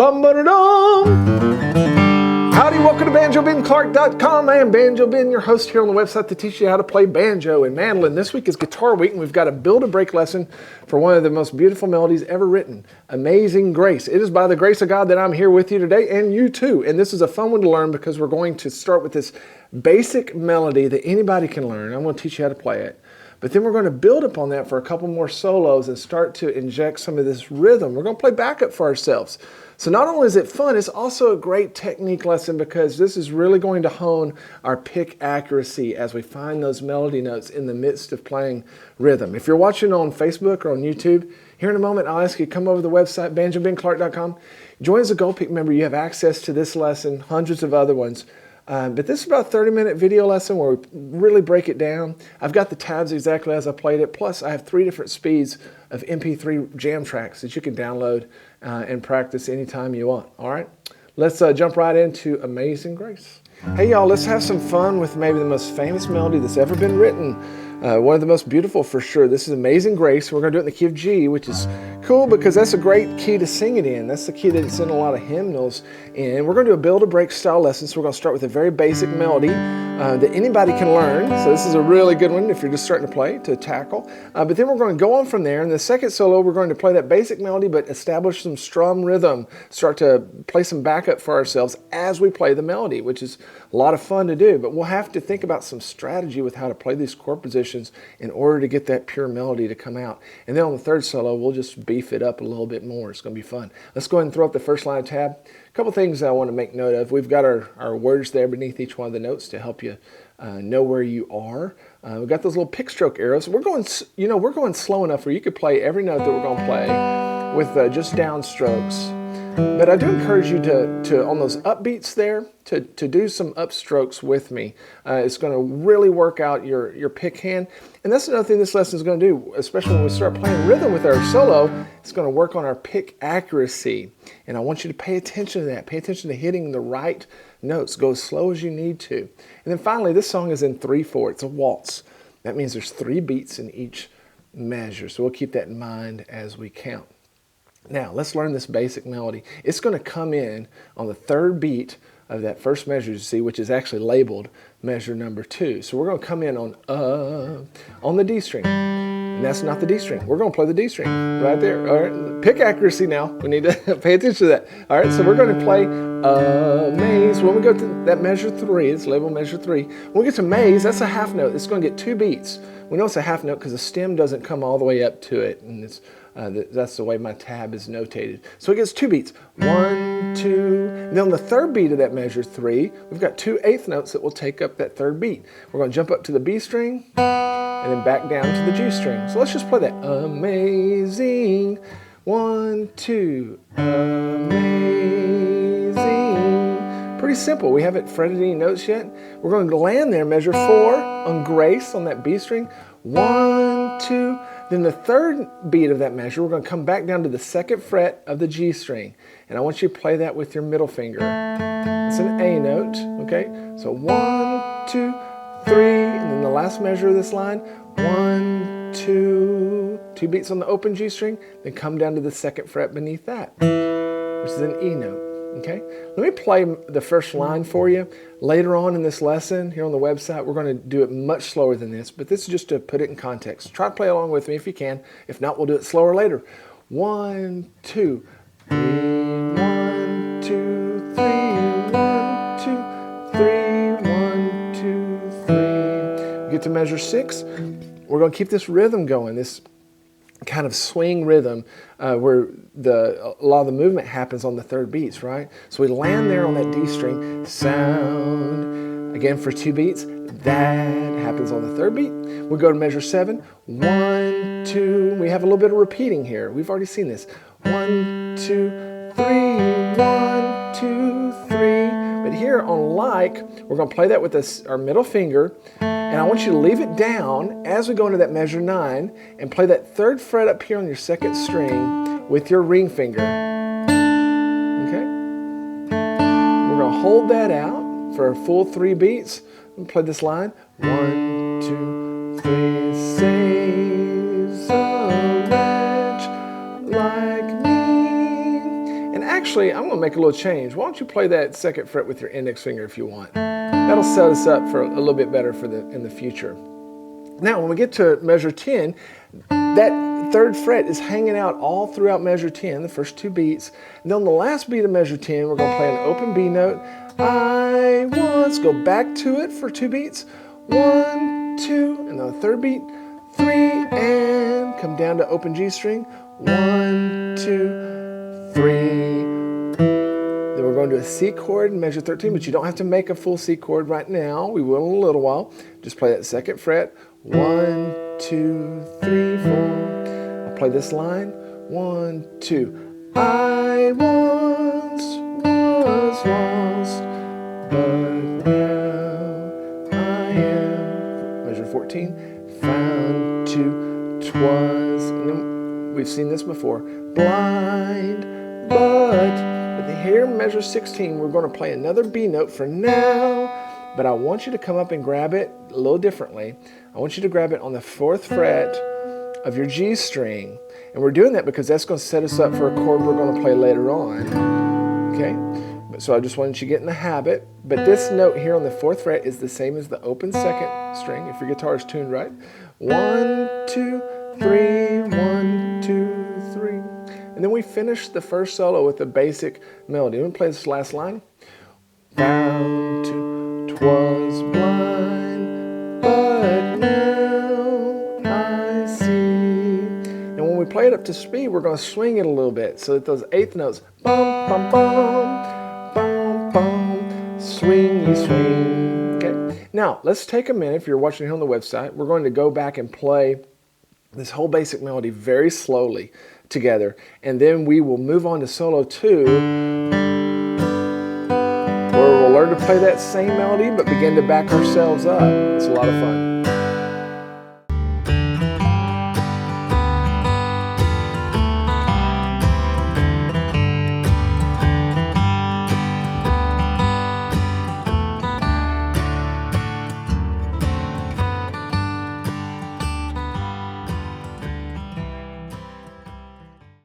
Bum-ba-da-dum! Howdy, welcome to BanjoBenClark.com. I am Banjo Ben, your host here on the website to teach you how to play banjo and mandolin. This week is Guitar Week, and we've got a build-a-break lesson for one of the most beautiful melodies ever written, Amazing Grace. It is by the grace of God that I'm here with you today, and you too. And this is a fun one to learn because we're going to start with this basic melody that anybody can learn. I'm going to teach you how to play it. But then we're going to build upon that for a couple more solos and start to inject some of this rhythm. We're going to play backup for ourselves. So not only is it fun, it's also a great technique lesson because this is really going to hone our pick accuracy as we find those melody notes in the midst of playing rhythm. If you're watching on Facebook or on YouTube, here in a moment I'll ask you to come over to the website, BanjoBenClark.com. Join as a Gold Peak member. You have access to this lesson, hundreds of other ones. But this is about a 30-minute video lesson where we really break it down. I've got the tabs exactly as I played it, plus I have 3 different speeds of MP3 jam tracks that you can download and practice anytime you want. All right, let's jump right into Amazing Grace. Hey y'all, let's have some fun with maybe the most famous melody that's ever been written. One of the most beautiful for sure. This is Amazing Grace. We're going to do it in the key of G, which is cool because that's a great key to sing it in. That's the key that it's in a lot of hymnals. And we're going to do a build-a-break style lesson. So we're going to start with a very basic melody that anybody can learn. So this is a really good one if you're just starting to play, to tackle. But then we're going to go on from there. In the second solo, we're going to play that basic melody but establish some strum rhythm. Start to play some backup for ourselves as we play the melody, which is a lot of fun to do. But we'll have to think about some strategy with how to play these chord positions in order to get that pure melody to come out. And then on the third solo, we'll just beef it up a little bit more. It's going to be fun. Let's go ahead and throw up the first line of tab. A couple things I want to make note of. We've got our words there beneath each one of the notes to help you know where you are. We've got those little pick stroke arrows. We're going slow enough where you could play every note that we're going to play with just down strokes. But I do encourage you to on those upbeats there, to do some upstrokes with me. It's going to really work out your pick hand. And that's another thing this lesson is going to do, especially when we start playing rhythm with our solo. It's going to work on our pick accuracy. And I want you to pay attention to that. Pay attention to hitting the right notes. Go as slow as you need to. And then finally, this song is in 3/4. It's a waltz. That means there's 3 beats in each measure. So we'll keep that in mind as we count. Now, let's learn this basic melody. It's going to come in on the 3rd beat of that first measure, you see, which is actually labeled measure number 2. So we're going to come in on the D string. And that's not the D string. We're going to play the D string right there. All right, pick accuracy now. We need to pay attention to that. All right, so we're going to play Maze. When we go to that measure 3, it's labeled measure 3. When we get to Maze, that's a half note. It's going to get 2 beats. We know it's a half note because the stem doesn't come all the way up to it. And it's that's the way my tab is notated. So it gets 2 beats. 1, 2. And then on the 3rd beat of that measure 3, we've got 2 eighth notes that will take up that 3rd beat. We're going to jump up to the B string and then back down to the G string. So let's just play that. Amazing. 1, 2. Amazing. Pretty simple. We haven't fretted any notes yet. We're going to land there, measure 4 on Grace on that B string. 1, 2. Then the 3rd beat of that measure, we're going to come back down to the 2nd fret of the G string. And I want you to play that with your middle finger. It's an A note, okay? So 1, 2, 3, and then the last measure of this line, 1, 2, 2 beats on the open G string, then come down to the 2nd fret beneath that, which is an E note. Okay, let me play the first line for you. Later on in this lesson here on the website, we're going to do it much slower than this, but this is just to put it in context. Try to play along with me if you can. If not, we'll do it slower later. 1, 2, 3, 1, 2, 3, 1, 2, 3, 1, 2, 3. We get to measure 6. We're going to keep this rhythm going, this kind of swing rhythm where a lot of the movement happens on the 3rd beats, right? So we land there on that D string, sound, again for 2 beats, that happens on the 3rd beat. We go to measure 7, 1, 2, we have a little bit of repeating here. We've already seen this. 1, 2, 3, 1, 2, 3. But here on like, we're going to play that with our middle finger, and I want you to leave it down as we go into that measure 9 and play that 3rd fret up here on your 2nd string with your ring finger. Okay? We're going to hold that out for a full 3 beats. We'll play this line. 1, 2, 3, saves a wretch like me. And actually, I'm going to make a little change. Why don't you play that second fret with your index finger if you want? That'll set us up for a little bit better in the future. Now, when we get to measure 10, that third fret is hanging out all throughout measure 10, the first 2 beats. And then on the last beat of measure 10, we're going to play an open B note. Let's go back to it for 2 beats. 1, 2, and then the third beat, 3, and come down to open G string. 1, 2, 3. Then we're going to a C chord in measure 13, but you don't have to make a full C chord right now. We will in a little while. Just play that second fret. 1, 2, 3, 4. I'll play this line. 1, 2. I once was lost, but now I am. Measure 14. Found to 'twas. And then we've seen this before. Blind, but here in measure 16, we're going to play another B note for now, but I want you to come up and grab it a little differently. I want you to grab it on the 4th fret of your G string, and we're doing that because that's going to set us up for a chord we're going to play later on. Okay, so I just wanted you to get in the habit, but this note here on the 4th fret is the same as the open 2nd string, if your guitar is tuned right. 1, 2, 3, 1, 2, 3. And then we finish the first solo with the basic melody. Let me play this last line. Found to 'twas blind, but now I see. And when we play it up to speed, we're going to swing it a little bit so that those 8th notes, bum, bum, bum, bum, bum, swing, you swing. Okay. Now, let's take a minute. If you're watching here on the website, we're going to go back and play this whole basic melody very slowly together, and then we will move on to solo 2, where we'll learn to play that same melody but begin to back ourselves up. It's a lot of fun.